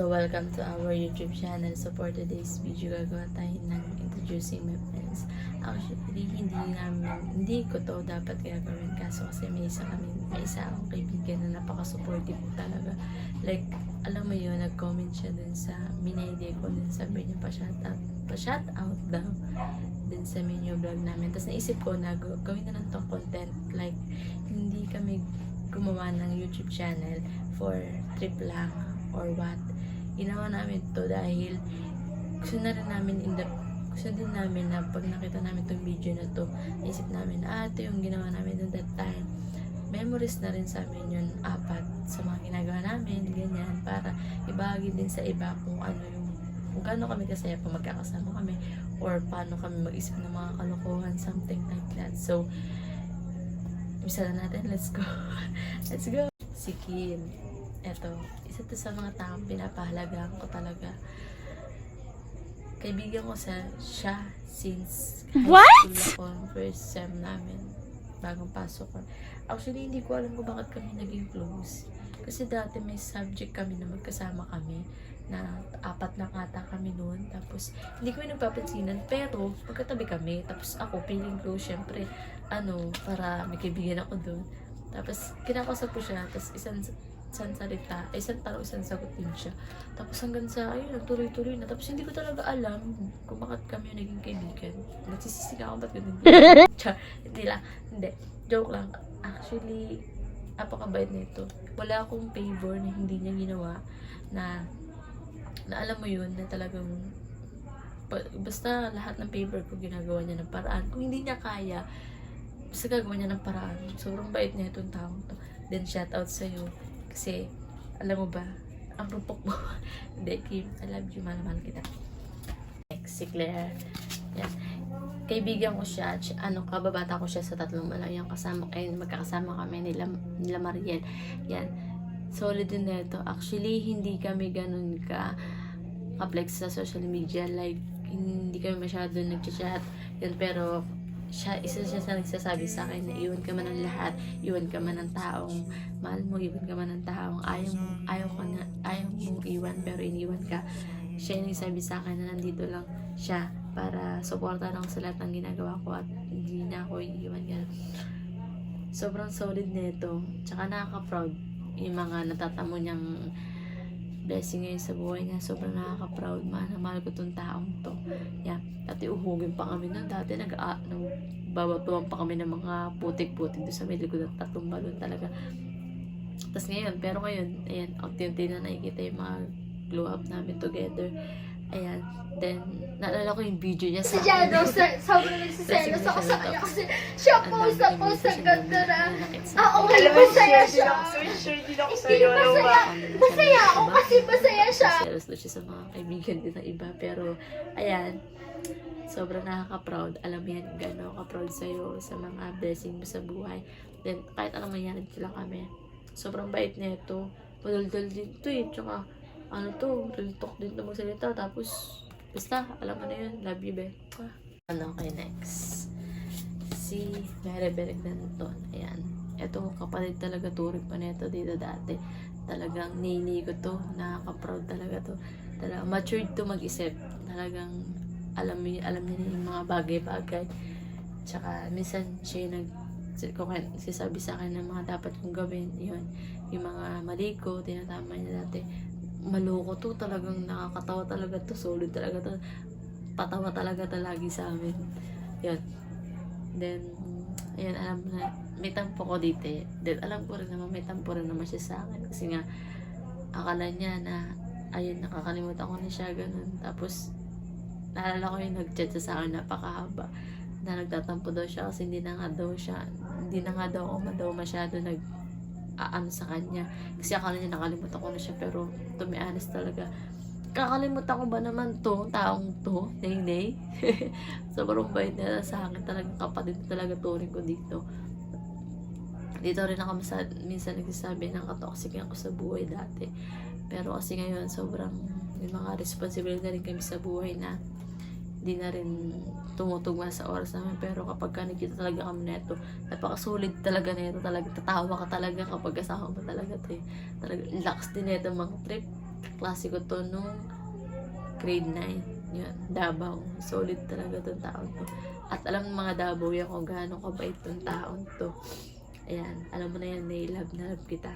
So, welcome to our YouTube channel. So, for today's video, gagawa tayo ng introducing my friends. Actually, hindi ko to dapat gagawin. Kaso kasi may isa akong kaibigan na napaka-supportive talaga. Like, alam mo yun, nag-comment siya dun sa minidea ko. Dun sabi niya pa-shoutout daw dun sa menu vlog namin. Tapos naisip ko na gawin na lang tong content. Like, hindi kami gumawa ng YouTube channel for trip lang or what. Ginawa namin to dahil gusto din namin na pag nakita namin tong video na to, isip namin, ito yung ginawa namin at that time. Memories na rin sa amin yun, 4 sa mga ginagawa namin, ganyan, para ibahagi din sa iba kung gaano kami kasaya pag magkakasama kami, or paano kami mag-isip ng mga kalokohan, something like that. So, isa na natin, let's go. Let's go. Si Kim, eto, isa to sa mga taong pinapahalagaan ko talaga. Kaibigan ko siya since high school ako, first sem namin, bagong pasok ko. Actually, hindi ko alam kung bakit kami naging close. Kasi dati may subject kami na magkasama kami, na 4 na kata kami noon. Tapos, hindi kami nagpapansinan, pero magkatabi kami. Tapos ako, feeling close, syempre, para may kaibigan ako doon. Tapos, kinakausap ko siya, tapos isang salita, isang tanong, isang sagot din siya. Tapos hanggang sa, nagtuloy-tuloy na. Tapos hindi ko talaga alam kung bakit kami naging kaibigan. Nagsisisi ka ako, ba't ganun? Hindi. Joke lang. Actually, napakabait na ito. Wala akong favor na hindi niya ginawa na alam mo yun, na talagang basta lahat ng favor ko ginagawa niya ng paraan. Kung hindi niya kaya, basta gagawa niya ng paraan. Sobrang bait niya itong taong to. Then shout out sa'yo. Kasi, alam mo ba, ang rupok mo. Hindi, Kim, I love you, mahal kita. Next, si Claire. Yan. Kaibigan ko siya, kababata ko siya sa 3 malayang magkakasama kami nila Mariel. Yan. Solid din na ito. Actually, hindi kami ganun ka-flex sa social media. Like, hindi kami masyado nag-chat. Yan, pero isa siya sa nagsasabi sa akin na iwan ka man ng lahat, iwan ka man ng taong mahal mo, iwan ka man ng taong ayaw mong iwan pero iniwan ka. Siya yung nagsabi sa akin na nandito lang siya para suportahan ako sa lahat ng ginagawa ko at hindi na ako iiwan. Sobrang solid nito, tsaka nakaka-proud yung mga natatamo niyang blessing ngayon sa buhay niya. Sobrang nakaka-proud, mahal ko tong taong to. Yeah. Dati uhugin pa kami nun. Dati babatuan pa kami ng mga putik-putik doon sa may likod at 3 balon talaga. Tapos ngayon, ayan, unti-unti na nakikita yung mga glow up namin together. Ayan. Then, naalala ko yung video niya sa akin. Sobrang nagsiselos ako sa kanya kasi siya post ang ganda na. Oo, masaya siya. Hindi masaya ako kasi masaya siya. Selos na siya sa mga kaibigan din ng iba. Pero, ayan, sobrang nakaka-proud. Alam mo yan, gano'n ka-proud sa'yo sa mga blessing mo sa buhay. Then, kahit anong mangyari sila kami. Sobrang bait na ito. Madaldal din ito eh. Tsaka, real talk din ito magsalita. Tapos, basta, alam mo na yun. Love you, be. Okay, next. Si Maribel Danton. Ayan. Ito, kapatid talaga turing pa nito dito dati. Talagang nini ko to. Nakaka-proud talaga to. Talagang matured to mag-isip. Talagang alam niya yung mga bagay-bagay. Tsaka, minsan siya nagsasabi sa akin ng mga dapat kong gawin. Yun. Yung mga mali ko, tinatama niya dati. Maloko to, talagang nakakatawa talaga to, solid talaga to, patawa talaga lagi sa amin. Yun. Then, ayan, alam na, may tampo ko dito eh. Then, alam ko rin naman, may tampo rin naman siya sa akin. Kasi nga, akala niya na, ayun, nakakalimutan ko na siya, ganun. Tapos, naalala ko yung nag-chat sa akin, napakahaba, na nagtatampo daw siya kasi hindi na nga daw ako masyado sa kanya. Kasi akala niya nakalimutan ko na siya, pero to be honest talaga, kakalimutan ko ba naman to, taong to, nay. Sobrang bait na sa akin, talagang kapatid talaga turing ko dito. Dito rin ako minsan nagsasabi ng katoxic ako sa buhay dati. Pero kasi ngayon, sobrang may mga responsibility na rin kami sa buhay na di na rin tumutugma sa oras namin. Pero kapag nakita talaga kami neto, napakasulit talaga neto, talaga tatawa ka talaga kapag kasama mo talaga to eh. Talaga lakas din neto mga trip. klase ko to nung grade 9. Yun, Davao. Solid talaga tong taon to. At alam ng mga Davao yan kung gaano kabait tong taon to. Ayan, alam mo na yan, love na love kita.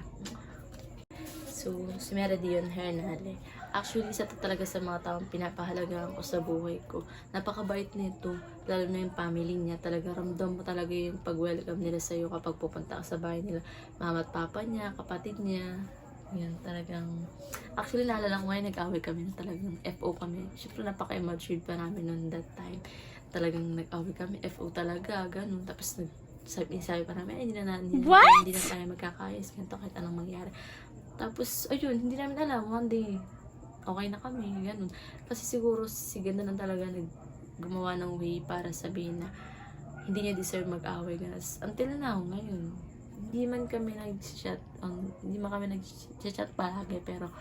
So, si Meredith yun, Hernale. Actually, isa to talaga sa mga taong pinapahalagaan ko sa buhay ko. Napakabait nito, lalo na yung family niya. Talaga, ramdam mo talaga yung pag-welcome nila sa'yo kapag pupunta ka sa bahay nila. Mama at papa niya, kapatid niya. Yan, talagang... Actually, naalala ko ngayon, nag-away kami na talagang FO kami. Siyempre, napaka-immature pa namin noon that time. Talagang nag-away kami, FO talaga, ganun. Tapos, sabi pa namin, hindi na tayo magkakayos. Ganito, kahit anong mangyari. Tapos, ayun, hindi namin alam. One day, okay na kami, ganun. Kasi siguro, si ganda na talaga gumawa ng way para sabihin na hindi niya deserve mag-away. Until now, ngayon, hindi man kami nag-chat palagi, pero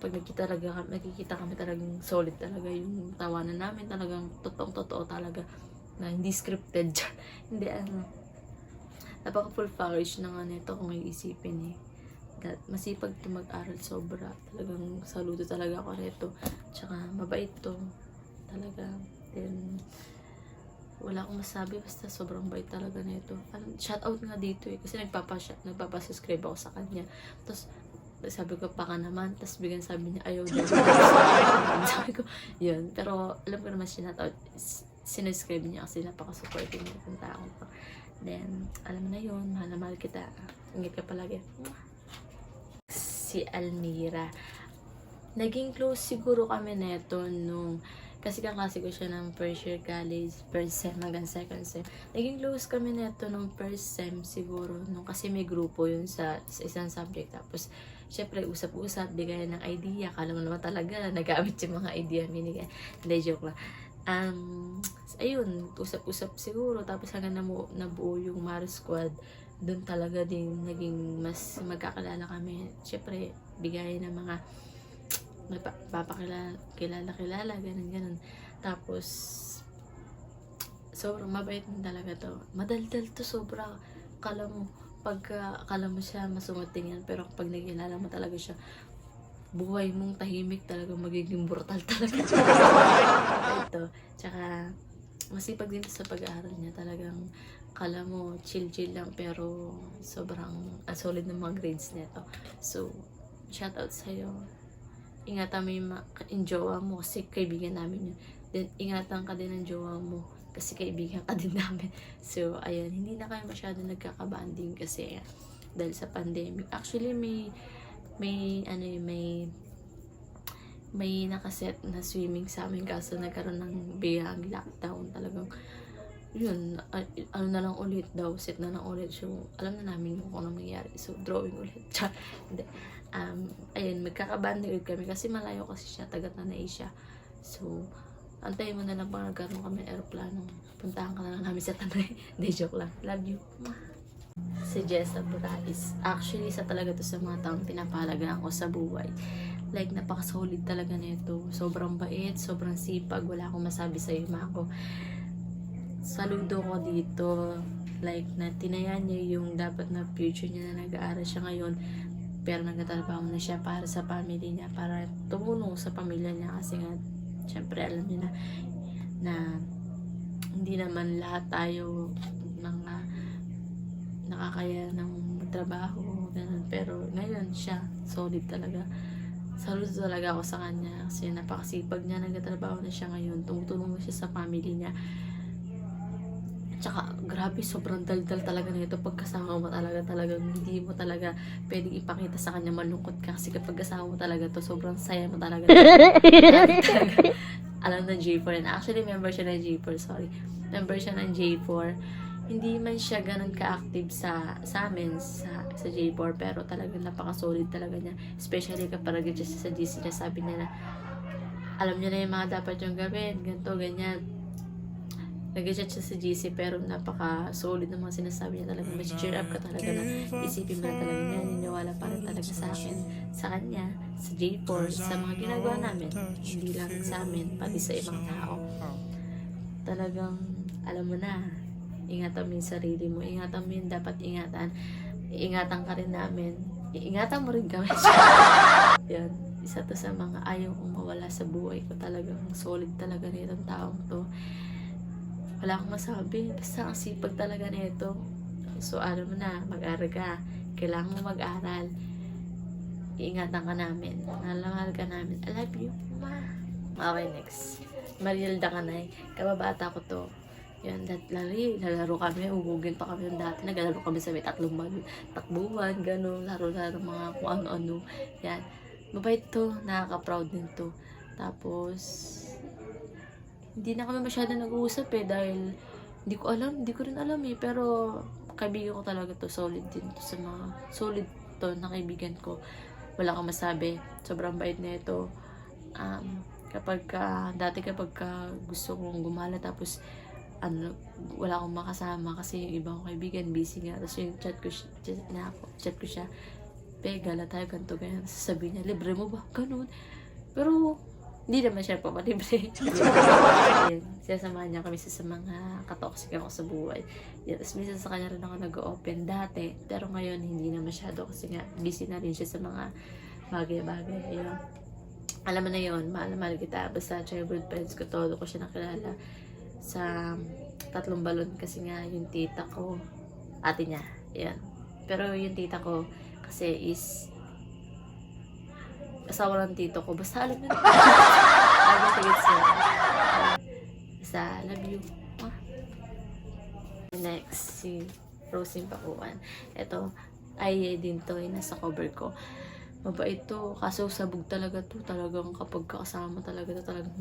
pag nakikita kami talagang solid talaga yung tawanan namin, talagang totoo talaga na hindi scripted. Hindi napaka full flourished na nga nito kung iisipin masipag to mag-aral sobra, talagang saludo talaga ako nito, tsaka mabait to talaga. Then wala akong masabi, basta sobrang bait talaga nito. Shoutout nga dito kasi nagpapasubscribe ako sa kanya. Tapos, sabi ko, baka naman. Tapos, bigyan sabi niya, ayaw daw. Sabi ko, yun. Pero, alam ko naman shoutout. Sinuscribe niya kasi napaka-supporting niya ng tao ko. Then, alam mo na yun. Mahal na mahal kita. Ingat ka palagi. Si Almira. Naging close siguro kami neto nung kasi kaklase ko siya ng first year college, first sem hanggang second sem. Naging close kami neto nung first sem siguro, nung kasi may grupo yun sa isang subject. Tapos, syempre, usap-usap, bigay ng idea. Kala mo naman talaga, nagamit yung mga idea binigay. Hindi, joke lang. Ayun, usap-usap siguro. Tapos hanggang nabuo yung Mar Squad, doon talaga din naging mas magkakalala kami. Syempre, bigay ng mga kilala, ganun. Tapos, sobrang mabait din talaga to. Madaldal to, sobra. Kala mo siya masungating yan, pero kapag nakilala mo talaga siya, buhay mong tahimik talaga, magiging brutal talaga. Ito, tsaka, masipag din to sa pag-aaral niya. Talagang, kala mo, chill lang, pero sobrang solid ng mga grades nito. So, shoutout sa'yo. Ingatan mo yung jowa mo kasi kaibigan namin yun. Then, ingatan ka din ng jowa mo kasi kaibigan ka din namin. So, ayun, hindi na kayo masyado nagkakabanding kasi dahil sa pandemic. Actually, may nakaset na swimming sa amin kaso nagkaroon ng biglang lockdown. Talagang, yun, ano na lang ulit daw, set na lang ulit. So, alam na namin kung ano mangyayari. So, drawing ulit. Hindi. Ayun, magkakabanding ulit kami kasi malayo kasi siya, taga Tanay siya. So, antayin mo na lang pag nagkaroon kami ng aeroplano. Puntahan ka na lang namin sa Tanay. Hindi, joke lang. Love you. Si Jessa Burales. Actually, isa talaga to sa mga taong pinapahalagaan ko sa buhay. Like, napaka-solid talaga nito. Sobrang bait, sobrang sipag. Wala akong masabi sa'yo, Mako. Saludo ko dito. Like, na tinayan niya yung dapat na future niya na nag-aaral siya ngayon. Pero nagtatrabaho na siya para sa family niya, para tumulong sa pamilya niya kasi nga, syempre alam niya na hindi naman lahat tayo mga nakakaya ng trabaho, ganun. Pero ngayon siya, solid talaga. Saludo talaga ako sa kanya kasi napakasipag niya, nagtatrabaho na siya ngayon, tumutulong na siya sa family niya. Tsaka, grabe, sobrang daldal talaga na ito. Pagkasama mo talagang hindi mo talaga pwedeng ipakita sa kanya malungkot ka. Kasi kapag kasama mo talaga to, sobrang saya mo talaga. Alam na J4. Actually, member siya ng J4, sorry. Member siya ng J4. Hindi man siya ganun ka-active sa amin, sa J4. Pero talagang napaka-solid talaga niya. Especially kapag siya sa GC na sabi niya na alam niya na yung mga dapat yung gawin. Ganito, ganyan. Nag-chat siya sa GC pero napaka-solid ng mga sinasabi niya talaga. Mas cheer up ka talaga na isipin mo na talaga niya. Niniwala pa rin talaga sa akin, sa kanya, sa J4, sa mga ginagawa namin. Hindi lang sa amin, pati sa ibang tao. Talagang, alam mo na, ingatan mo yung sarili mo. Ingatan mo yung dapat ingatan. Ingatan ka rin namin. Ingatan mo rin kami. Yan. isa to sa mga ayaw kong mawala sa buhay ko. Talagang solid talaga nitong taong to. Wala akong masabi. Basta ang sipag talaga nito. So, ano mo na, mag-aral ka. Kailangan mo mag-aral. Iingatan ka namin. Mahal ka namin. I love you, ma. Okay, next. Marilda Kanay. Kababata ko to. Yan, lalaro kami, ugugin pa kami ng dati. Naglalaro kami sa may takbuhan, gano'n, laro-laro mga kung ano-ano. Yan. Mabait to, nakaka-proud din to. Tapos, hindi na kami masyado nag-uusap dahil hindi ko rin alam pero kaibigan ko talaga to, solid din to sa mga, solid to na kaibigan ko. Wala kang masabi, sobrang bait na ito. Dati kapag gusto kong gumala tapos wala akong makasama kasi yung ibang kaibigan busy nga, tapos yung chat ko siya, gala tayo, ganito, ganyan, sasabihin niya, libre mo ba? Ganun. Pero hindi naman siya papalibre. Siyasamahan niya kami sa mga katoxic ako sa buhay. Tapos minsan sa kanya rin ako nag-open dati, pero ngayon hindi na masyado kasi nga busy na rin siya sa mga bagay-bagay. Ayun. Alam mo na yun, mahal kita. Basta childhood friends ko, todo ko siya nakilala sa 3 balon kasi nga yung tita ko, ate niya, yan. Pero yung tita ko kasi is asawa ng tito ko, basta alam nyo basta love you. Next, si Rosing Pakuan. Ito ay din to, nasa cover ko. Mabait to, kaso sabog talaga to. Talagang kapag kasama talaga to, talagang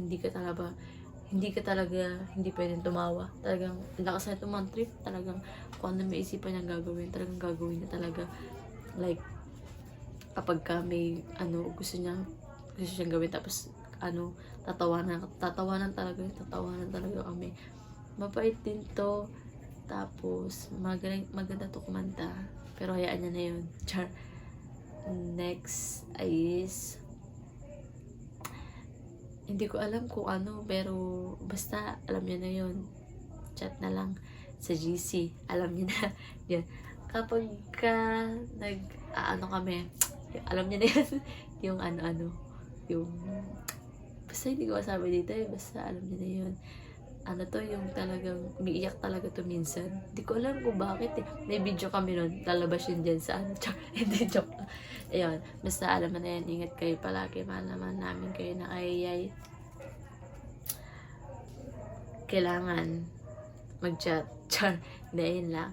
hindi pwedeng tumawa. Talagang lakas na tumantrip. Talagang kung ano may isipan niyang gagawin, talagang gagawin niya talaga. Like, kapag may gusto siyang gawin, tapos tatawanan talaga kami. Mabait din to. Tapos, maganda to kumanta. Pero hayaan niya na yun. Char. Next is hindi ko alam kung ano, pero basta alam niyo na yun. Chat na lang sa GC. Alam niyo na. Yan. Kapag kami, alam niyo na yun. Yung yung basta hindi ko masabi dito basta alam niyo na yun. Yung talagang umiiyak talaga to minsan. Hindi ko alam kung bakit May video kami nun, lalabas yun dyan sa hindi, joke. Ayun, basta alam mo na yan, ingat kayo palagi. Mahal naman namin kayo na ayayay. Kailangan mag-chat. Hindi, yun lang.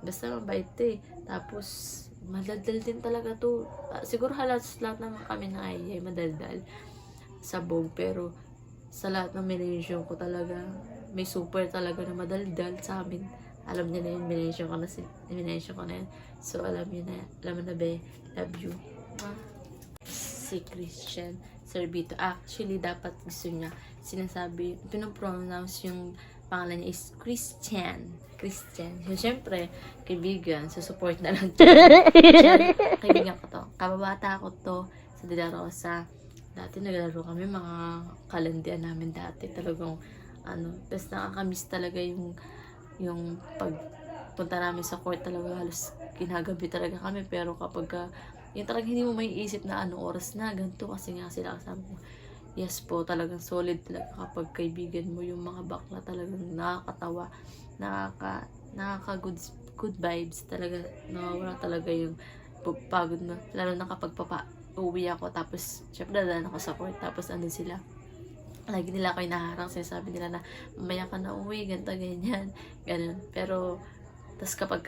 Basta mabait to Tapos, madaldal din talaga to. Siguro lahat naman kami na ayayay, madaldal. Sabog, pero sa lahat ng minensyon ko talaga, may super talaga na madaldal sa amin. Alam niya na yun, minensyon ko na yun. So, alam mo na be, love you. Si Christian Servito. Actually, dapat gusto niya, pinopronounce yung pangalan niya is Christian. So, syempre, kaibigan, support na lang. Kaibigan ko to. Kababata ko to sa De La Rosa. Dati naglalaro kami, mga kalandian namin dati. Talagang, tapos nakakamiss talaga yung pagpunta namin sa court talaga, halos kinagabi talaga kami. Pero kapag yung talagang hindi mo may isip na oras na, ganito kasi nga sila kasama ko. Yes po, talagang solid talaga kapag kaibigan mo yung mga bakla, talagang nakakatawa, good vibes talaga, nawawala talaga yung pagod na, lalo na kapag uwi ako, tapos syempre dadaan ako sa court, tapos andun sila, lagi nila kayo naharang, sinasabi nila na mamaya ka na uwi, ganito, ganyan, ganun. Pero tapos kapag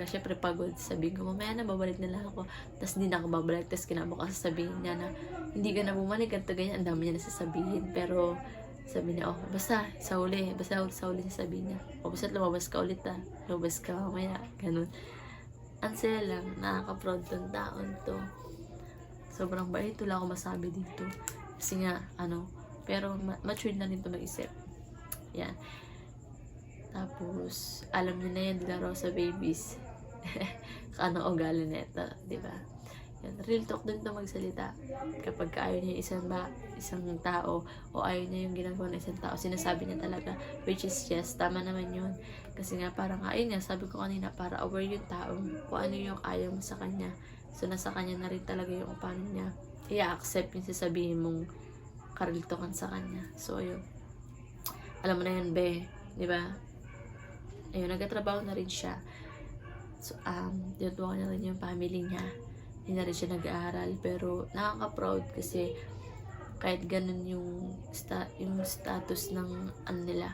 syempre pagod, sabihin ko mamaya na babalik na lang ako, tapos hindi na ako babalik, tapos kinabukasan sabihin niya na hindi ka na bumalik, ganito, ganyan, ang dami niya nasasabihin. Pero sabi niya, basta sa uli niya sabihin niya, basta lumabas ka ulit lumabas ka mamaya, ganun. Ang saya lang, nakaka-proud tong taon to. Sobrang bait, wala akong masabi dito. Kasi nga, pero mature na rin ito mag-isip. Yan. Tapos, alam niyo na yan, De La Rosa babies. Ugali nito, di ba? Yan, real talk din to magsalita. Kapag ayaw niya isang tao o ayaw niya yung ginagawa ng isang tao, sinasabi niya talaga, which is yes, tama naman yun. Kasi nga parang ayun nga, sabi ko kanina, para aware yung tao kung ano yung ayaw mo sa kanya. So nasa kanya na rin talaga yung paano niya i-accept yung sasabihin mong kariltokan sa kanya. So ayun, alam mo na yan, be, di ba? Ayun, nagtatrabaho na rin siya. So tinutuwa na rin yung family niya. Hindi na rin siya nag-aaral, pero nakaka-proud kasi kahit ganun yung status ng ano nila,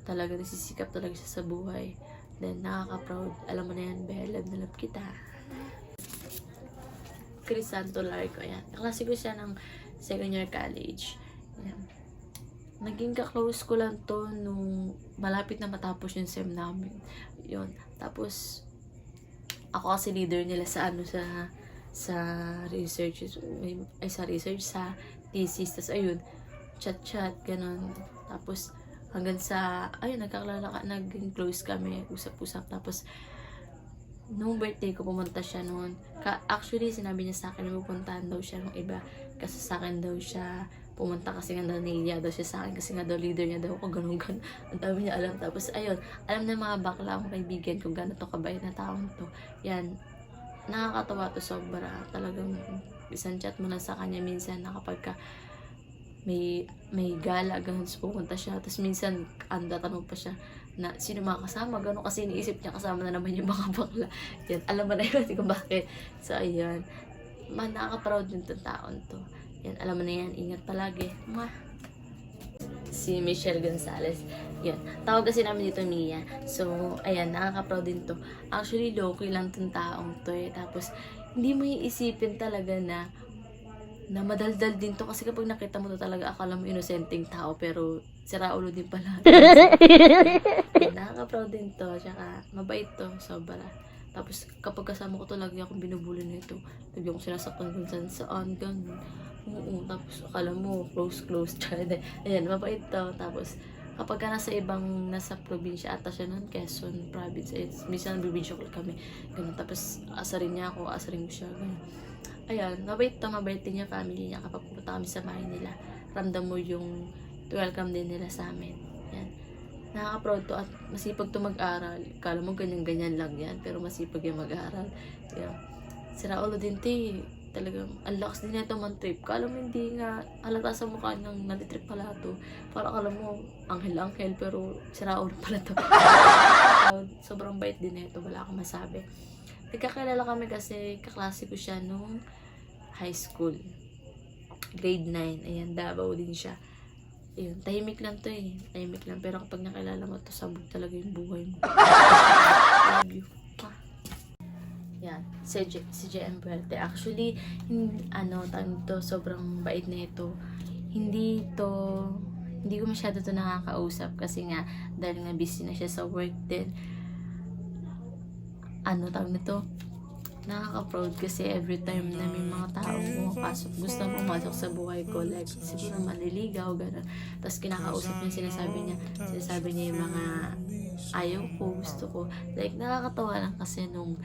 talaga nasisikap talaga siya sa buhay. Then nakaka-proud. Alam mo na yan, be, love na love kita. Crisanto Larco, ayan. Kaklase ko siya ng second year college. Ayan. Naging ka-close ko lang to nung malapit na matapos yung sem namin. Yun. Tapos, ako kasi leader nila sa research, sa thesis. Tapos, ayun, chat-chat, ganun. Tapos, hanggang sa, ayun, naging close kami, usap-usap. Tapos, nung birthday ko, pumunta siya noon. Actually, sinabi niya sa akin na pupuntahan daw siya ng iba. Kasi sa akin daw siya pumunta kasi nga daw niya daw siya sa akin. Kasi nga daw leader niya daw ako, ganun. Ang dami niya alam. Tapos, ayun, alam na mga bakla akong kaibigan kung gano'n to kabait na taong to. Yan, nakakatawa to sobra. Talagang isang chat mo na sa kanya minsan na kapag ka may gala, ganun, pupunta siya. Tapos minsan, tatanong pa siya na sino mga kasama, gano'n, kasi iniisip niya kasama na naman yung mga bakla. Yan, alam mo na yun kung bakit. So, ayan, nakaka-proud din itong taon to. Yan, alam mo na yan, ingat palagi. Si Michelle Gonzalez. Yan, tawag kasi namin dito Mia. So, ayan, nakaka-proud din to. Actually, low-key lang itong taong to eh. Tapos, hindi mo iisipin talaga na madaldal din to, kasi kapag nakita mo to talaga akala mo inosenteng tao, pero sira ulo din pala. Nakaka-proud din to, tsaka mabait to, sobra. Tapos kapag kasama ko to, lagi akong binubuli nito. Lagi akong sinasaktan kung saan, ganun. Oo, tapos akala mo close, ayan, mabait to. Tapos kapag nasa probinsya ata siya nun, Quezon province, minsan nabibidyo ko kami, ganun. Tapos asarin niya ako, asarin ko siya, ganun. Ayan, mabait din niya, family niya. Kapag pupunta kami sa bahay nila, ramdam mo yung welcome din nila sa amin. Yan. Nakaka-proud to at masipag to mag-aral. Kala mo ganyan-ganyan lang yan, pero masipag yung mag-aral. Yan. Sira ulo din to eh. Talagang, ang lakas din nito man trip. Kala mo hindi nga halata sa mukha ng nalitrip pala to. Para kala mo, anghel-anghel, pero sira ulo pala to. Sobrang bait din nito, wala akong masabi. Nagkakilala kami kasi kaklase ko siya nung high school. Grade 9. Ayan, Davao din siya. Ayun, tahimik lang to eh. Tahimik lang. Pero kapag nakilala mo to, sabog talaga yung buhay mo. Love you. Yan. Si JM Buerte. Actually, sobrang bait na ito. Hindi ko masyado to nakakausap kasi nga, dahil nga busy na siya sa work din. Nakaka-proud kasi every time na may mga taong gusto pumasok sa buhay ko, like siguro manliligaw, gano'n. Tapos kinakausap niya, sinasabi niya yung mga ayaw ko, gusto ko. Like, nakakatawa lang kasi nung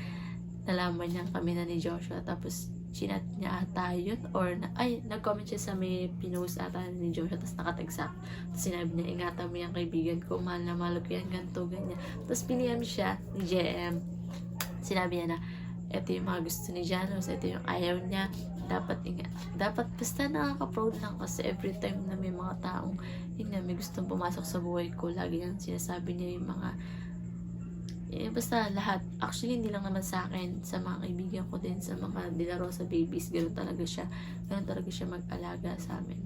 nalaman niya kami na ni Joshua, tapos chinat niya ata yun, or nag-comment siya sa may pinost ata ni Joshua, tapos nakatagsak. Tapos sinabi niya, ingatan mo yung kaibigan ko, mahal na mahal ko yan, ganito, ganyan. Tapos piniyam siya ni JM. Sinabi niya na, ito yung mga gusto ni Janos, ito yung ayaw niya, dapat basta nakaka-proud lang kasi every time na may mga taong may gustong pumasok sa buhay ko, lagi nang sinasabi niya yung mga basta lahat. Actually, hindi lang naman sa akin, sa mga kaibigan ko din, sa mga De La Rosa babies, ganoon talaga siya mag-alaga sa amin.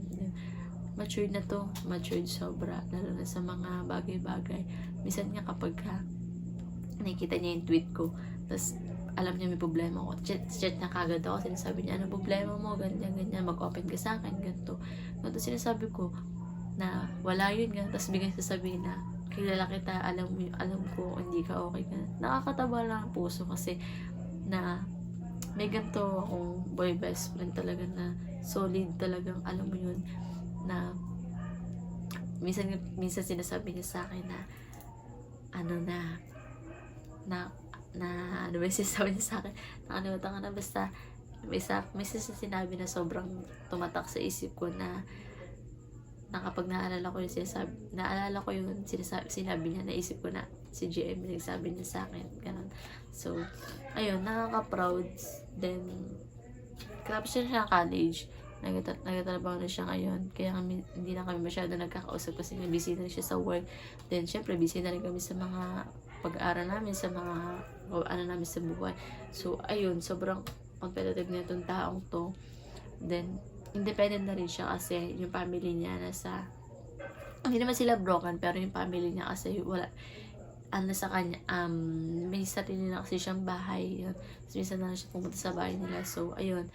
Matured na to, matured sobra, lalo na sa mga bagay-bagay. Minsan nga kapag nakikita niya yung tweet ko, tapos alam niya may problema ko, chat na kagad ako, sinasabi niya, ano problema mo, ganyan, mag-open ka sa akin, ganito. Tapos sinasabi ko na wala yun, ganyan. Tapos biglang sasabihin na, kilala kita, alam ko, hindi ka okay ka. Nakakataba lang ang puso kasi na may ganito akong boy best friend talaga na solid talagang, alam mo yun, na minsan sinasabi niya sa akin na ano ba sinasabi niya sa akin, nakalimutan ka na, basta may sinabi na sobrang tumatak sa isip ko na kapag naalala ko yung sinabi niya, naisip ko na si GM, nagsabi niya sa akin, ganun. So, ayun, nakaka-proud. Then, tapos siya college, nagtatrabaho na siya ngayon, kaya hindi na kami masyado nagkakausap kasi busy na siya sa work. Then, syempre, busy na rin kami sa mga pag-aaral namin, sa mga namin sa buhay. So, ayun, sobrang competitive na itong taong to. Then, independent na rin siya kasi yung family niya hindi naman sila broken, pero yung family niya kasi wala, sa kanya, may sarili na kasi siyang bahay, yun. So, minsan na lang siya pumunta sa bahay nila. So, ayun,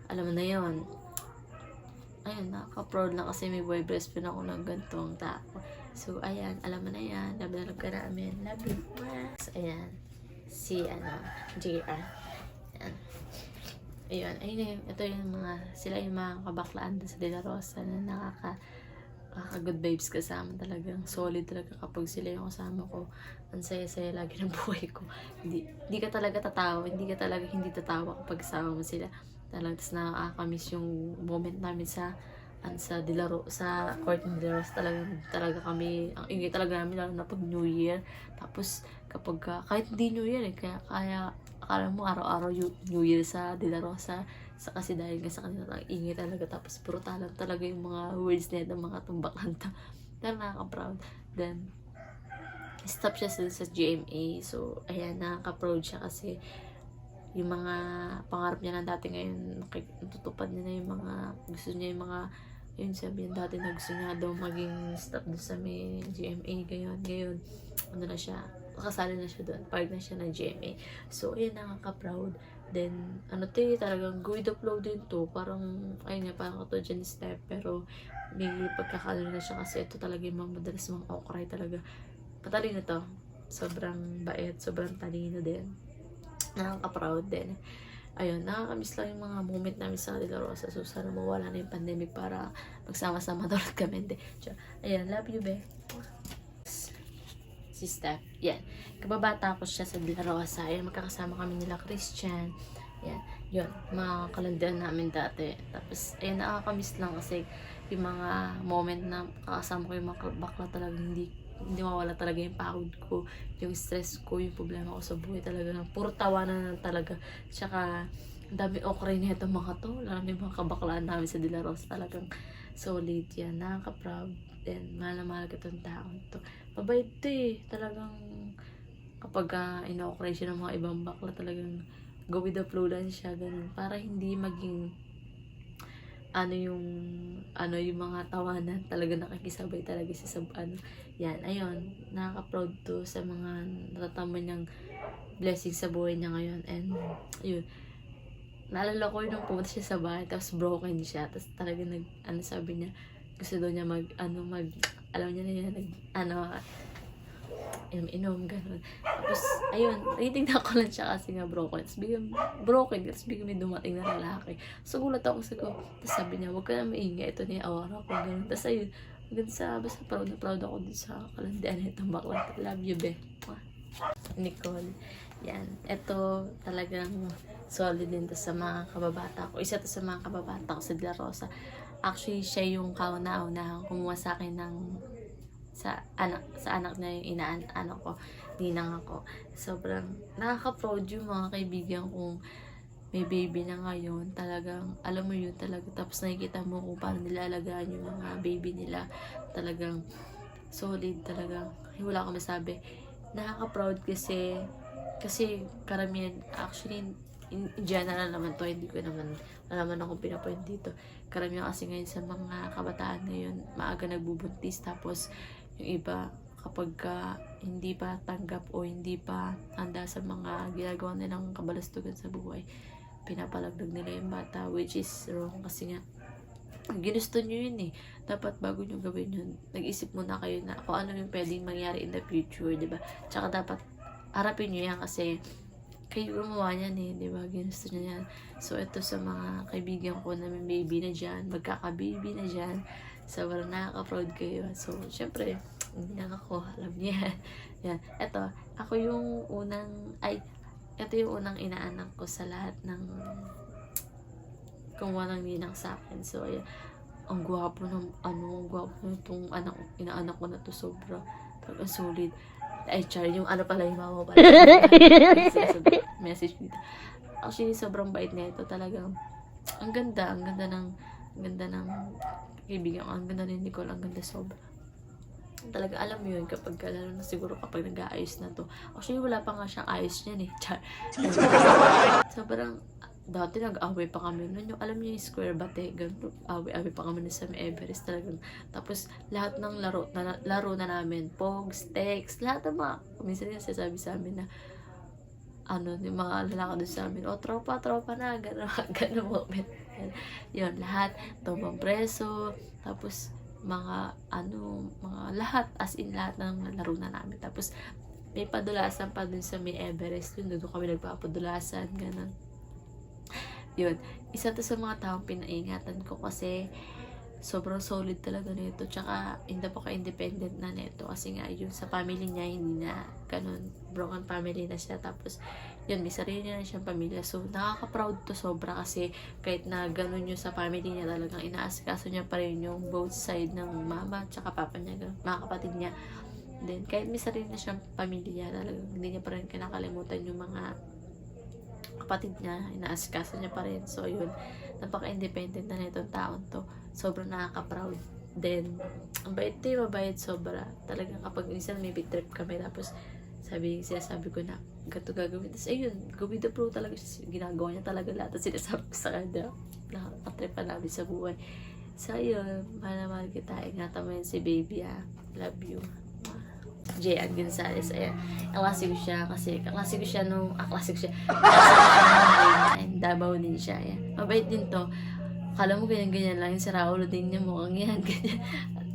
alam mo na yun. Ayun, nakaka-proud na kasi may boyfriend ako ng gantong tao. So, ayan, alam mo na yan. Love na love ka namin. Love you. So, ayan. Si, JR. Ayan. Ayun, ayun, ito yung sila yung mga kabaklaan sa De La Rosa na nakaka-good vibes kasama, talagang solid talaga kapag sila yung kasama ko. Ang saya-saya lagi ng buhay ko. Hindi ka talaga tatawa, hindi tatawa kapag kasama mo sila. Talagang, tapos nakakamiss yung moment namin sa court ng De La Rosa. Talaga kami, ang ingay talaga namin, lalo na pag New Year. Tapos, kapag, kahit hindi New Year kaya akala mo araw-araw New Year sa De La Rosa. Kasi dahil nga sa kanila ang ingay talaga, tapos brutalan talaga yung mga words nila, mga tumbak kanta. Pero nakaka-proud. Then, stop siya sa GMA. So, ayan, nakaka-proud siya kasi yung mga pangarap niya na dati ngayon, natutupad niya na yung mga, gusto niya yung mga, yun sabi niya dati na gusto niya daw maging staff doon sa may GMA, ngayon, ano na siya, kasali na siya doon, part na siya ng GMA. So, ayun, nakaka-proud. Then, talagang go with the flow din to. Parang, ayun nga, parang ito dyan step. Pero, may pagkakalo na siya kasi ito talaga yung mga madalas mga okray talaga. Patalino to. Sobrang bait, sobrang talino din. Nakaka-proud din. Ayun, nakakamiss lang yung mga moment namin sa De La Rosa. So, sana mawala na yung pandemic para magsama-sama doon kami. Ayun, love you, be. Si Steph. Yan. Kababata ko siya sa De La Rosa. Yan, magkakasama kami nila Christian. Yan. Yun. Mga kalandian namin dati. Tapos, ayun, nakakamiss lang kasi yung mga moment na kakasama ko yung mga bakla talaga hindi mawala talaga yung pagod ko, yung stress ko, yung problema ko sa buhay talaga. Puro tawanan na talaga. Tsaka, ang dami okray na itong mga to. Lalo yung mga kabaklaan namin sa De La Rosa. Talagang solid yan. Nakaka-proud. Then, mahal na mahal ka itong taon to. Mabait to eh. Talagang kapag ino-okray siya ng mga ibang bakla, talagang go with the flow lang siya. Ganun. Para hindi maging yung mga tawanan. Talaga nakikisabay talaga siya sa yan. Ayun. Nakaka-proud to sa mga natatama niyang blessing sa buhay niya ngayon. And, ayun. Naalala ko nung pumunta siya sa bahay, tapos broken siya. Tapos talaga sabi niya, gusto daw niya alam niya na yun, inom, gano'n. Tapos, ayun, naitignan ko lang siya kasi nga broken. Tapos biglang may dumating na lalaki. So, gulat ako sa ko. Tapos sabi niya, huwag ka na maingay, ito na yung awara ko, gano'n. Tapos, ayun, basta proud ako dun sa kalandian na itong bakla. Love you, be. Nicole. Yan. Ito, talagang solid din to sa mga kababata ko. Isa to sa mga kababata ko sa De La Rosa. Actually, siya yung kauna-una kumuha sa akin sa anak niya, yung inaanak ko, ninang ako. Sobrang nakaka-proud yung mga kaibigan kong may baby na ngayon. Talagang, alam mo yun talaga. Tapos nakikita mo kung paano nila alagaan yung mga baby nila. Talagang solid talaga. Wala akong masabi. Nakaka-proud kasi karamihan, actually, in general naman to, hindi ko naman akong pinapoint dito. Karamihan kasi ngayon sa mga kabataan ngayon, maaga nagbubuntis, tapos yung iba kapag hindi pa tanggap o hindi pa handa sa mga ginagawa nilang kabalastugan sa buhay, pinapalagdag nila yung bata, which is wrong kasi nga ginusto nyo yun eh. Dapat bago nyo gawin yun, nag-isip muna kayo na kung ano yung pwedeng mangyari in the future, diba? Tsaka dapat harapin nyo yan kasi kayo gumawa niyan eh, di ba? Ginusto niya yan. So, ito sa mga kaibigan ko na may baby na dyan, magkaka-baby na dyan, sobrang nakaka-proud kayo. So, syempre, hindi lang ako, alam niya. Yan. Ito yung unang inaanak ko sa lahat ng kumuha ng ninang sa akin. So, ayan. Ang gwapo ng, ang gwapo nitong inaanak ko na to, sobra. Talagang solid. Ay, char, yung pala, yung mama pala. Message dito. Actually, sobrang bait na ito. Talagang, ang ganda ng kaibigan ko. Ang ganda ni Nicole, ang ganda sobra. Talaga, alam mo yun, kapag, lalo na siguro kapag nag-aayos na to. Actually, wala pa nga siyang ayos niyan eh. Char. Sobrang, dati nag-away pa kami nun. Yung, alam niyo yung square bate, ganun, away pa kami nun sa may Everest talagang. Tapos, lahat ng laro na namin, pogs, text, lahat ng mga, minsan yung sasabi sa amin na, yung mga lalaki doon sa amin, tropa na, gano'n moment. Yun, lahat, tumbang preso, tapos, mga lahat, as in lahat ng laro na namin. Tapos, may padulasan pa dun sa may Everest, doon kami nagpapadulasan, gano'n. Yun, isa to sa mga taong pinaingatan ko kasi sobrang solid talaga nito. Tsaka, hindi pa ka-independent na nito. Kasi nga, yun, sa family niya, hindi na ganun, broken family na siya. Tapos, yun, may sarili na siyang pamilya. So, nakaka-proud to sobra kasi kahit na ganun yung sa family niya, talagang inaasikaso niya pa rin yung both side ng mama tsaka papa niya, ganun, mga kapatid niya. Then, kahit may sarili na siyang pamilya, talagang hindi niya pa rin kinakalimutan yung mga kapatid niya, inaasikaso niya pa rin. So, yun, napaka-independent na nitong taon to. Sobrang nakaka-proud. Then, ang mabait sobra. Talagang kapag minsan may big trip kami, tapos sinasabi ko na, gato gagawin. Tapos, ayun, go with the flow talaga siya. Ginagawa niya talaga lahat. Tapos, sinasabi ko sa kanya, nakaka-trip namin sa buhay. So, ayun, mahal kita. Ingatan mo yun si baby, love you. J.N. Gonzalez, ayan. Kaklase ko siya kasi, kaklase ko siya nung Davao din siya, ayan. Mabait din to. Akala mo ganyan lang, yung saraulo din niya, mukhang yan, ganyan.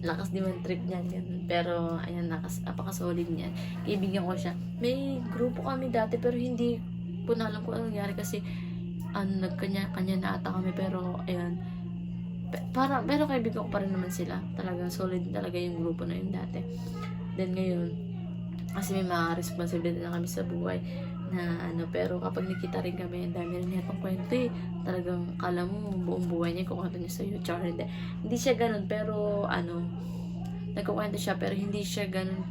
Lakas di man trip niyan, ganyan. Pero, ayan, napaka-solid niyan. Kaibigan ko siya. May grupo kami dati, pero hindi ko na alam kung anong nangyari kasi, nagkanya-kanya na ata kami, pero, ayan. Pero kaibigan ko pa rin naman sila. Talagang solid talaga yung grupo na yun dati. Then ngayon, kasi may mga responsibility na kami sa buhay na pero kapag nakita rin kami, ang dami rin yatang kwento eh. Talagang kala mo buong buhay niya kung ano niya sa'yo, char, hindi siya ganun, pero nagkukwento siya, pero hindi siya ganun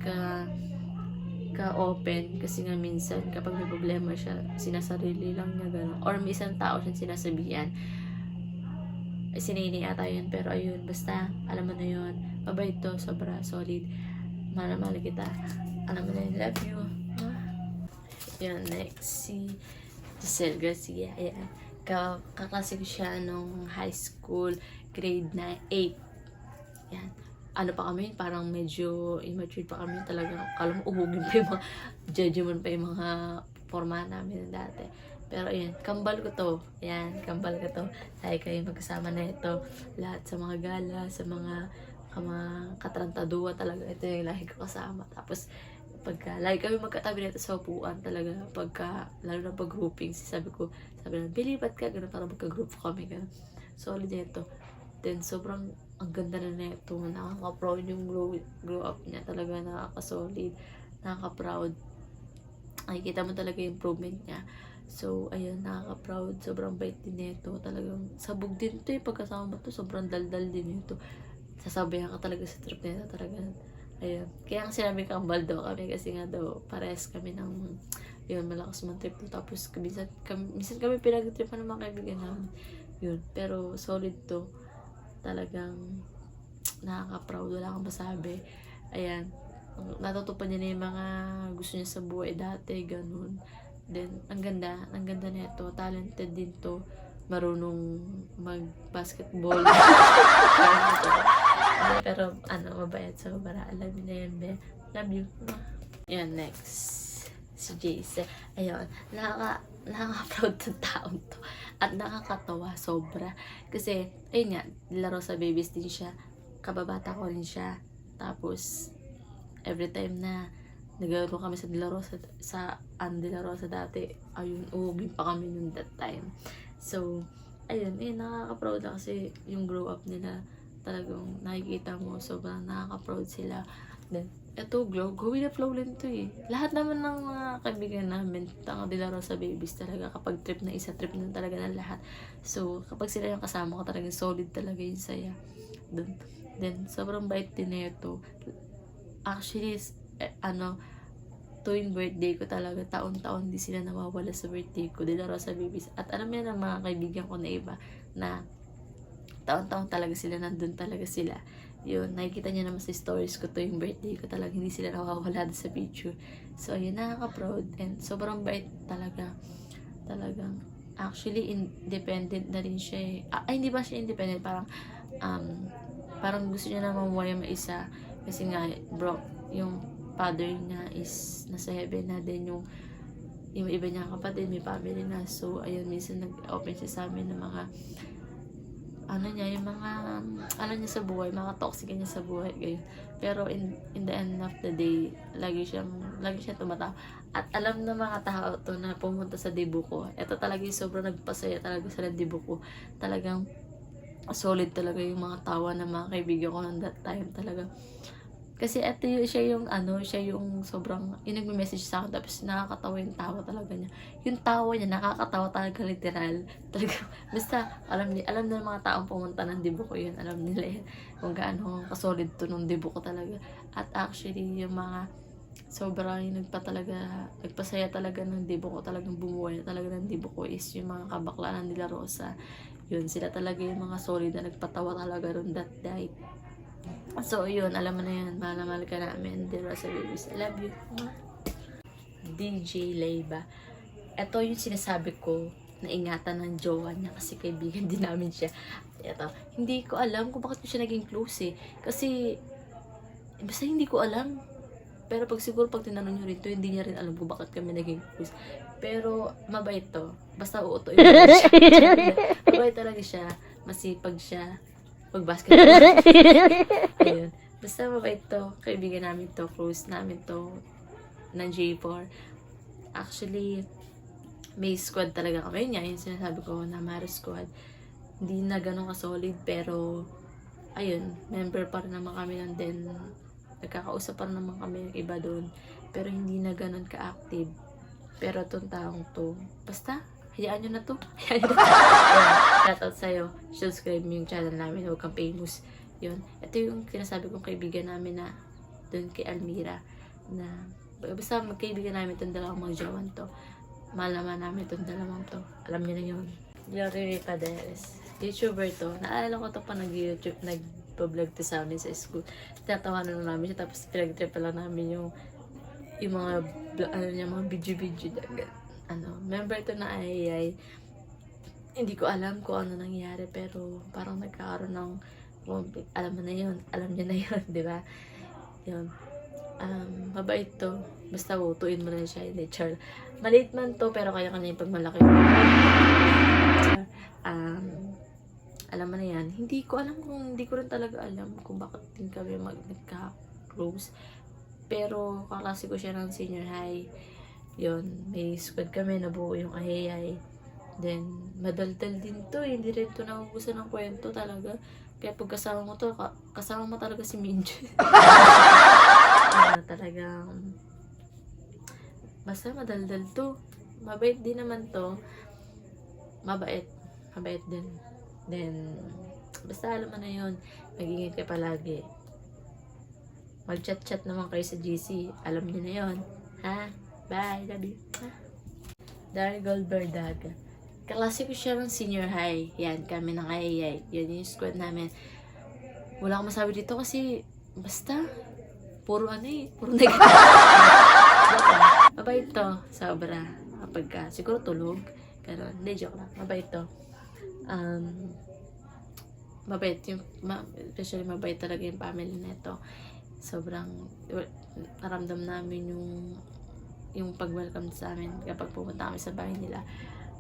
ka-open, kasi nga minsan kapag may problema siya, sinasarili lang niya ganun, or may isang tao siyang sinasabihan, sinini ata yun, pero ayun, basta alam mo na yun, mabait to, sobra solid. Mahal kita. Alam mo na yun. Love you. Yan, next. Si Giselle Garcia. Ayan. Kaklase ko siya nung high school. Grade 8. Yan. Pa kami? Parang medyo immature pa kami. Talagang, kala mo uhugin pa yung mga judgment pa yung mga forma namin dati. Pero ayan, kambal ko to. Ayan, kambal ko to. Tayo kayo magkasama na ito. Lahat sa mga gala, sa mga katrantaduwa talaga. Ito yung lagi ko kasama. Tapos, lagi kami magkatabi nito sa upuan talaga. Lalo na pag-grouping, sabi na, bilipat ka, gano'n, para magka-group kami, gano'n. Solid nito. Then, sobrang, ang ganda na nito. Nakaka-proud yung grow up niya. Talaga nakaka-solid. Nakaka-proud. Nakikita mo talaga yung improvement niya. So, ayun, nakaka-proud. Sobrang bait din nito. Talagang, sabog din ito eh. Pagkasama mo to, sobrang daldal din nito. Sasabihan ka talaga sa trip nito talaga. Ayun. Kaya ang sinabi kambal daw kami kasi nga daw pares kami ng yun, malakas man trip to. Tapos minsan kami pinag-tripan ng mga kaibigan namin. Yun. Pero solid to. Talagang nakaka-proud. Wala kang masabi. Ayan. Natutupad niya na yung mga gusto niya sa buhay dati. Ganun. Then, ang ganda nito. Talented din to. Marunong mag-basketball. Pero, mabait sa bara. Alam mo na yan, be. Love you. Yan, next. Si Jace. Ayun. Nakaka-proud ng taong to. At nakakatawa, sobra. Kasi, ayun nga, laro sa babies din siya. Kababata ko rin siya. Tapos, every time na naglaro kami sa Dilaro sa dati, ayun, uugin pa kami nung that time. So, ayun, nakaka-proud na kasi yung grow up nila, talagang nakikita mo, sobrang nakaka-proud sila. Then, eto, go with the flow lang to eh. Lahat naman ng mga kaibigan namin, tanga De La Rosa Babies talaga, kapag trip na isa, trip na talaga ng lahat. So, kapag sila yung kasama ko, talagang solid talaga yung saya. Dun. Then, sobrang bait din na ito. Actually, tuwing birthday ko talaga, taon-taon di sila nawawala sa birthday ko, De La Rosa Babies. At alam niya ng mga kaibigan ko na iba, na taon-taon talaga sila, nandun talaga sila. Yun, nakikita niya naman sa stories ko tuwing birthday ko, talaga hindi sila nawawala sa picture. So, yun, nakaka-proud. And sobrang bait talaga. Talagang, actually, independent na rin siya eh. Hindi ba siya independent? Parang gusto niya na mamuhay mag-isa. Kasi nga, bro, yung father niya is nasa heaven na din, yung iba niya kapatid, may family na. So, ayun, minsan nag-open siya sa amin ng mga yung mga niya sa buhay, mga toxic niya sa buhay, ganyan. Pero in the end of the day, lagi siya tumatawa. At alam ng mga tao to na pumunta sa debut ko. Ito talaga yung sobrang nagpasaya talaga sa debut ko. Talagang solid talaga yung mga tawa ng mga kaibigan ko ng that time talaga. Kasi ito siya yung sobrang, yung nagme-message sa akin, tapos nakakatawa yung tawa talaga niya. Yung tawa niya, nakakatawa talaga literal. Talaga, basta, alam na mga taong pumunta ng debut ko yun, alam nila yun, kung gaano kasolid to nung debut ko talaga. At actually, yung mga, sobrang nagpasaya talaga ng debut ko, talagang bumuhay talaga ng debut ko is yung mga kabaklaan nila Rosa. Yun, sila talaga yung mga solid na nagpatawa talaga ron that night. So, yun, alam mo na yun, mahal na mahal ka namin, De La Rosa Babies, I love you. DJ Leiva. Ito yung sinasabi ko, na ingatan ng jowa niya kasi kaibigan din namin siya. Ito, hindi ko alam kung bakit ko siya naging close eh. Kasi, basta hindi ko alam. Pero siguro pag tinanong nyo rin to, hindi niya rin alam kung bakit kami naging close. Pero, mabait to. Basta uutoy mo siya. Mabait talaga siya. Masipag siya. Mag-basketball. Ayun. Basta mabait to. Kaibigan namin to. Close namin to. Ng J4. Actually, may squad talaga kami. Yun nga, yung sinasabi ko na Maro squad. Hindi na ganun ka-solid. Pero, ayun, member pa rin naman kami lang din. Nagkakausap pa rin naman kami ng iba doon. Pero hindi na ganun ka-active. Pero itong taong to, basta, hayaan nyo na to. Hayaan nyo na to. Shoutout sa'yo. Subscribe mo yung channel namin. Huwag kang famous. Yun. Ito yung sinasabi kong kaibigan namin na doon kay Almira. Na basta magkaibigan namin itong dalawang magjawan to. Mahal naman namin itong dalawang to. Alam niyo na yun. Glory Paderes. YouTuber to. Naalala ko to pa nag-YouTube, nag-vlog to sa amin sa school. Tinatawanan na namin siya. Tapos pinag-trip lang namin yung mga mga video-video. Member to na ay hindi ko alam kung ano nangyari, pero parang nagkakaroon ng alam mo na yun, alam niya na yun, di ba? Yun. Mabait to. Basta utuin mo na siya, hindi, char. Maliit man to, pero kaya kanya yung pagmalaki. Alam mo na yan. Hindi ko rin talaga alam kung bakit din kami nagka-close. Pero kaklase ko siya ng senior high. Yun, may squad kami, nabuo yung ahayay. Then, madaldal din to, hindi rin to naubusan ng kwento talaga. Kaya pag kasama mo to, kasama mo talaga si Minjo. Talagang, basta madaldal to. Mabait din naman to. Mabait din. Then, basta alam mo na yun, mag-ingat ka palagi. Mag-chat-chat naman kayo sa GC. Alam niyo na yun. Ha? Bye, love you. Dari Goldberg. Kaklase ko siya ng senior high. Yan, kami ng ayayay. Yan yung squad namin. Wala akong masabi dito kasi basta puro negative. Mabait to, sobra. Kapag siguro tulog. Ganun. Hindi, joke lang. Mabait to. Mabait yung, especially mabait talaga yung family nito. Sobrang naramdam namin yung pag-welcome sa amin kapag pumunta kami sa bahay nila.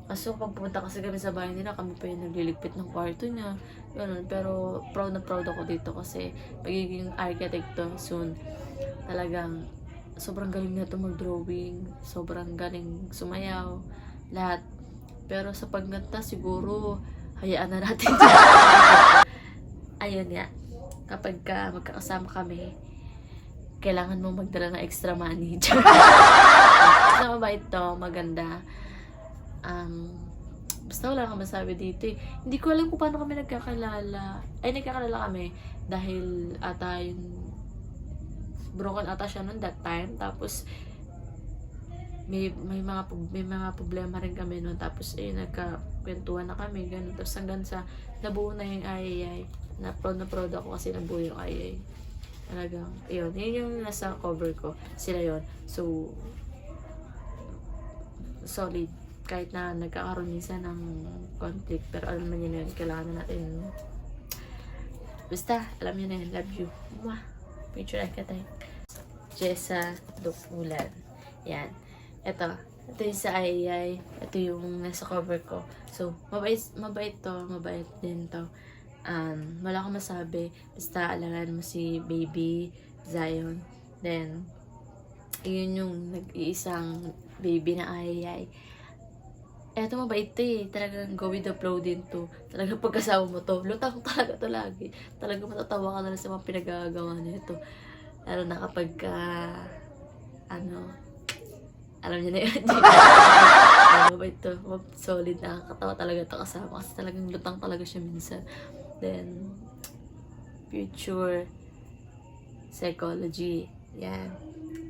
Kaso pag pumunta kasi kami sa bahay nila, kami pa yung nagliligpit ng kwarto niya. Ganun. Pero proud na proud ako dito kasi magiging architect to soon. Talagang sobrang galing na ito mag-drawing. Sobrang galing sumayaw. Lahat. Pero sa pagganta siguro hayaan na natin. Ayun nga. Kapag magkakasama kami, kailangan mo magdala ng extra money. Basta mabait to, maganda. Basta wala kang masabi dito eh. Hindi ko alam kung paano kami nagkakilala. Ay, nagkakilala kami dahil ata yung broken ata siya noon that time. Tapos, may mga problema rin kami noon. Tapos, nagkakwentuhan na kami. Ganun. Tapos, hanggang sa nabuo na yung ayayay. Na proud ako kasi nabuo yung ayayay. Talagang, yun yung nasa cover ko. Sila yun. So, solid. Kahit na nagkakaroon minsan ng conflict. Pero alam naman yun, kailangan na natin. Basta, alam nyo na yun. Love you. Mwah. Picture like ka tayo. Jessa Dupulan. Yan. Ito yung sa ayayay. Ito yung nasa cover ko. So, mabait to. Mabait din to. Wala akong masabi. Basta alangan mo si Baby Zion. Then, yun yung nag-iisang baby na ayayay. Eto mabait to eh. Talagang go with the flow din to. Talagang pagkasama mo to, lutang talaga to lagi. Talagang matatawa ka na lang sa mga pinagagawa nito. Lalo na kapag alam niyo na yun. Mabait to. Solid, nakakatawa talaga to kasama. Kasi talagang lutang talaga siya minsan. Then, future psychology. Yan.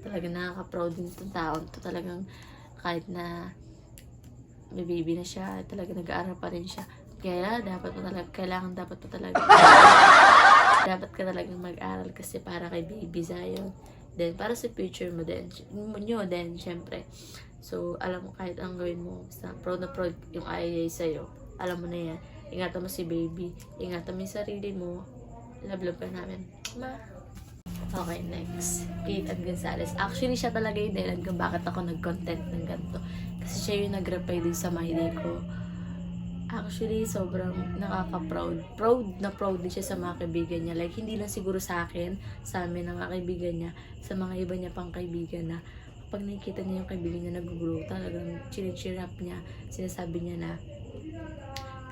Talagang nakaka-proud din itong taon to. Talagang kahit na may baby na siya, talaga nag-aaral pa rin siya. Kaya kailangan dapat talaga dapat ka talagang mag-aral kasi para kay Baby Zion. Then, para sa future mo din, syempre. So, alam mo, kahit ang gawin mo, proud na proud yung ayayay sa'yo. Alam mo na yan. Ingatan mo si Baby. Ingatan mo yung sarili mo. Love ka namin. Okay, next. Ethan Gonzalez. Actually, siya talaga yung dahilan kung bakit ako nag-content ng ganito. Kasi siya yung nag-reply din sa my day ko. Actually, sobrang nakaka-proud. Proud din siya sa mga kaibigan niya. Like, hindi lang siguro sa akin, sa amin, ng mga kaibigan niya, sa mga iba niya pang kaibigan na pag nakikita niya yung kaibigan niya nag-grow, talagang cheer up niya. Sinasabi niya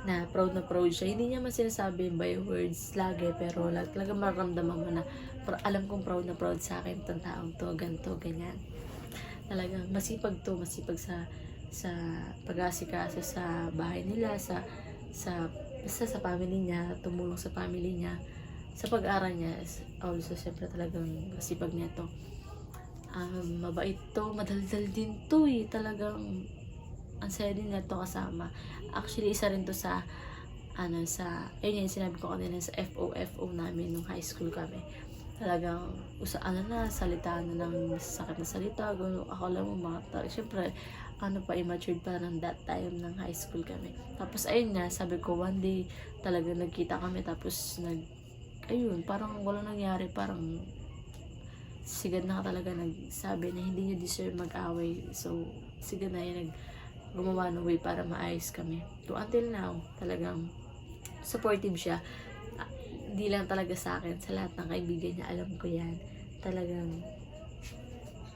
na proud siya. Hindi niya man sinasabi by words lagi, pero talagang maramdaman mo na alam kong proud sa akin itong taong to, ganito, ganyan. Talagang masipag sa pag-asikaso sa bahay nila, basta sa family niya, tumulong sa family niya, sa pag-aaral niya. Also, siyempre talagang masipag niya to. Mabait to, madaldal din to eh. Talagang ang saya din niya to kasama. Actually, isa rin to sa ayun yung sinabi ko kanina sa FO namin nung high school kami. Talagang salita na ng sakit na salita, gano'n. Ako lang mo syempre, immature pa ng that time ng high school kami. Tapos ayun nga, sabi ko one day talaga nagkita kami, tapos parang wala nangyari, parang sigad na talaga nagsabi na hindi niya deserve mag-away. So, sigad na yun, gumawa ng way para maayos kami. So, until now, talagang supportive siya. Hindi lang talaga sa akin, sa lahat ng kaibigan niya, alam ko yan. Talagang,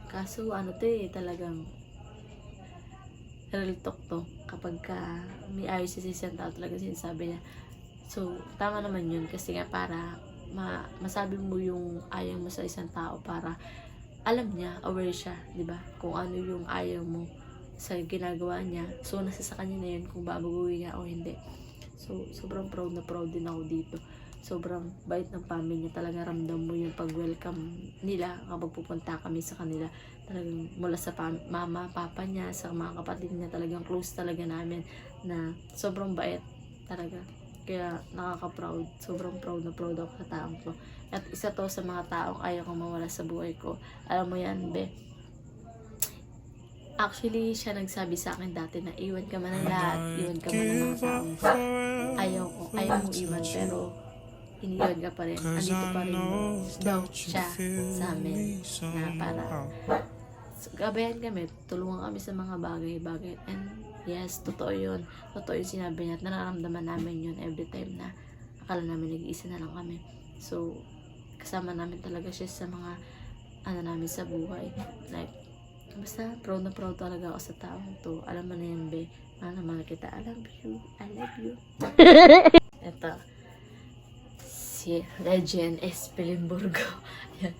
kaso talagang real talk to. Kapag may ayos sa isang tao, talaga sinasabi niya. So, tama naman yun, kasi nga para masabi mo yung ayaw mo sa isang tao, para alam niya, aware siya, di ba? Kung ano yung ayaw mo sa ginagawa niya. So, nasa sa kanya na yun kung babaguhin niya o hindi. So, sobrang proud din ako dito. Sobrang bait ng family niya. Talaga ramdam mo yung pag-welcome nila kapag pupunta kami sa kanila. Talagang mula sa mama, papa niya, sa mga kapatid niya, talagang close talaga namin, na sobrang bait talaga. Kaya nakaka-proud. Sobrang proud ako sa taong ko. At isa to sa mga taong ayaw kong mawala sa buhay ko. Alam mo yan, be. Actually, siya nagsabi sa akin dati na iwan ka man ng lahat, iwan ka man ng mga taong ayaw mo iwan, pero iniwan ka pa rin. Andito pa rin daw siya sa amin, na para gabayan kami, tulungan kami sa mga bagay-bagay. And yes, totoo yun. Totoo yung sinabi niya at nararamdaman namin yun every time na akala namin nag-iisa na lang kami. So, kasama namin talaga siya sa mga namin sa buhay. Like, basta proud talaga ako sa taong to. Alam mo na yan, be. Mahal kita. I love you. Ito. Si Legend Espelimburgo. Yan.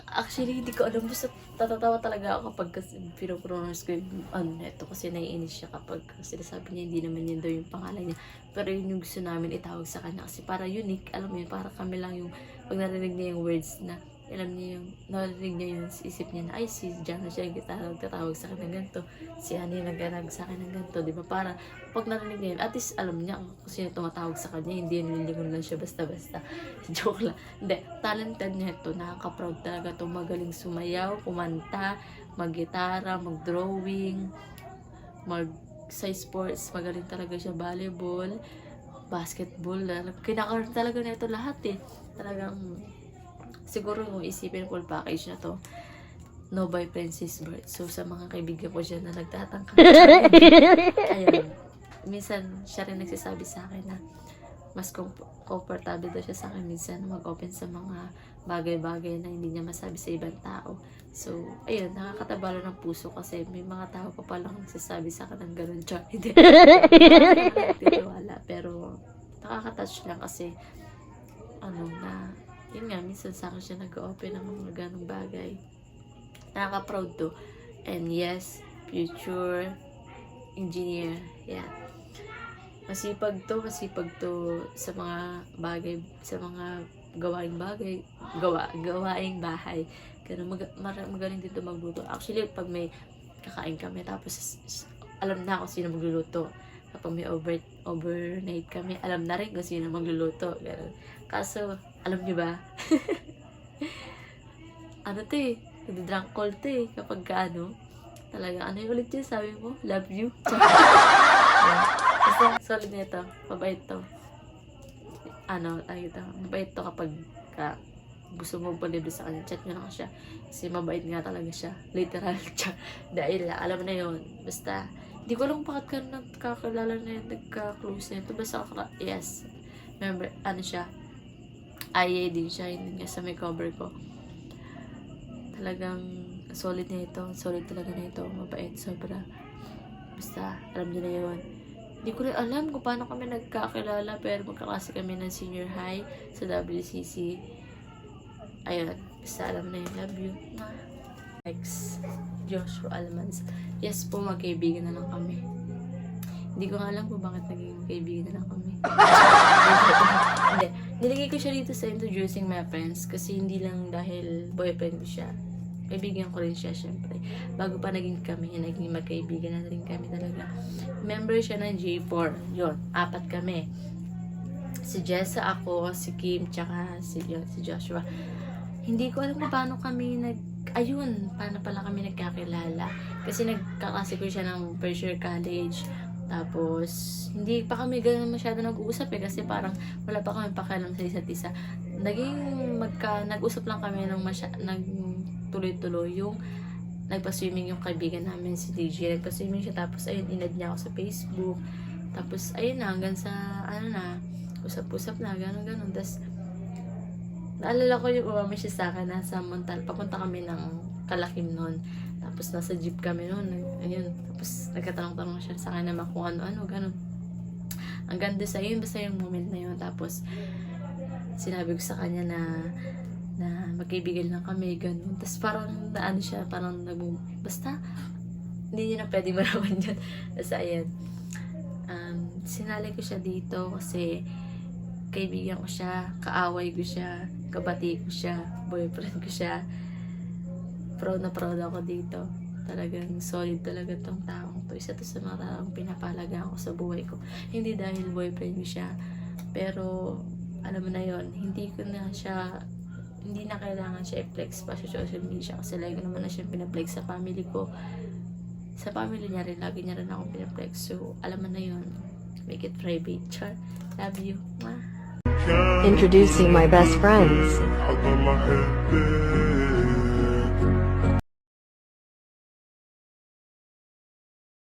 Actually, hindi ko alam. Basta tatatawa talaga ako kapag pinopronounce ko yung neto. Kasi naiinis siya kapag sinasabi niya hindi naman yun daw yung pangalan niya. Pero yun yung gusto namin itawag sa kanya. Kasi para unique, alam mo yun, para kami lang yung, pag narinig niya yung words na, alam niya yung, narinig niya yung isip niya na, ay, si Jana siya yung tatawag sa akin ng ganito. Si Honey nagganag sa akin ng ganito. Diba? Para, pag narinig niya yun, at least alam niya kung sino tumatawag sa kanya. Hindi yun lilingon lang siya basta-basta. Joke lang. Hindi. Talented niya ito. Nakaka-proud talaga ito. Magaling sumayaw, kumanta, mag-gitara, mag-drawing, sa sports. Magaling talaga siya. Volleyball, basketball. Kinakaroon talaga na ito lahat eh. Talagang, siguro kung isipin full package na to, no by Princess Bird. So, sa mga kaibigan ko dyan na nagtatangka. Ayun. Minsan, siya rin nagsasabi sa akin na mas comfortable daw siya sa akin minsan mag-open sa mga bagay-bagay na hindi niya masabi sa ibang tao. So, ayun, nakakatabalo ng puso kasi may mga tao pa palang nagsasabi sa akin ng ganun. Char, hindi. Nakakatiwala. Pero, nakaka-touch lang kasi, yun nga, minsan sa akin siya nag-open ng mga ganong bagay. Nakaka-proud to. And yes, future engineer. Yeah. Masipag to sa mga bagay, sa mga gawaing bahay. Kaya magaling dito magluto. Actually, pag may kakain kami, tapos alam na kung sino magluluto. Kapag may overnight kami, alam na rin kung sino magluluto. Ganun. Kaso, alam niyo ba? To eh, nagdi-drunk call to eh, kapag talaga, yung ulit yun, sabi mo, love you. Kasi, solid na ito, mabait to. Mabait to kapag gusto mo palibre sa kanya, chat nyo lang siya. Kasi mabait nga talaga siya, literal siya. Dahil, alam na yun, basta, hindi ko alam bakit ka nagkakilala na yun, nagka-close na ito. Basta, yes, remember, siya, IA din siya, hindi nga sa may cover ko. Talagang solid na ito. Solid talaga na ito. Mabait, sobra. Basta, alam niyo na yun. Hindi ko rin alam kung paano kami nagkakilala, pero magkaklase kami ng senior high sa WCC. Ayun. Basta alam na yun. Love you. Ex Joshua Almans. Yes po, magkaibigan na lang kami. Hindi ko nga alam kung bakit naging kaibigan na lang kami. Hindi. Nilagay ko siya dito sa introducing my friends kasi hindi lang dahil boyfriend ko siya. Kaibigan ko rin siya, syempre. Bago pa naging kami, naging magkaibigan na rin kami talaga. Member siya ng J4. Yun, 4 kami. Si Jessa, ako, si Kim, tsaka si Joshua. Hindi ko alam kung paano kami paano pala kami nagkakilala. Kasi nagkakasi ko siya ng first year college. Tapos, hindi pa kami ganun masyado nag-uusap eh. Kasi parang wala pa kami pakialam sa isa't isa. Nag-usap lang kami ng tuloy-tuloy yung nagpa-swimming yung kaibigan namin si DJ. Nagpa-swimming siya tapos ayun, inad niya ako sa Facebook. Tapos ayun na, hanggang sa usap-usap na, gano'n. Tapos naalala ko yung umami siya sa akin, nasa Montal. Papunta kami ng Kalakim noon. Tapos nasa jeep kami noon. Ayun, tapos nagkatanong-tanong siya sa akin naman kung ano-ano, gano'n. Ang ganda sa yun, basta yung moment na yun. Tapos sinabi ko sa kanya na magkaibigan lang kami, gano'n. Tapos parang siya, parang basta, hindi niya na pwede maraman yun. Tapos ayan, sinali ko siya dito kasi kaibigan ko siya, kaaway ko siya, kabati ko siya, boyfriend ko siya. Proud na proud ako dito. Talagang solid talaga tong taong to. Isa to sa mga taong pinapalagaan ko sa buhay ko. Hindi dahil boyfriend ko siya, pero alam mo na yon, hindi na kailangan siya i-flex pa sa social media kasi lagi naman na siya pinaplex sa family ko. Sa family niya rin, lagi niya rin akong pinaplex. So, alam mo na yun. Make it private. Char. Love you. Introducing my best friends.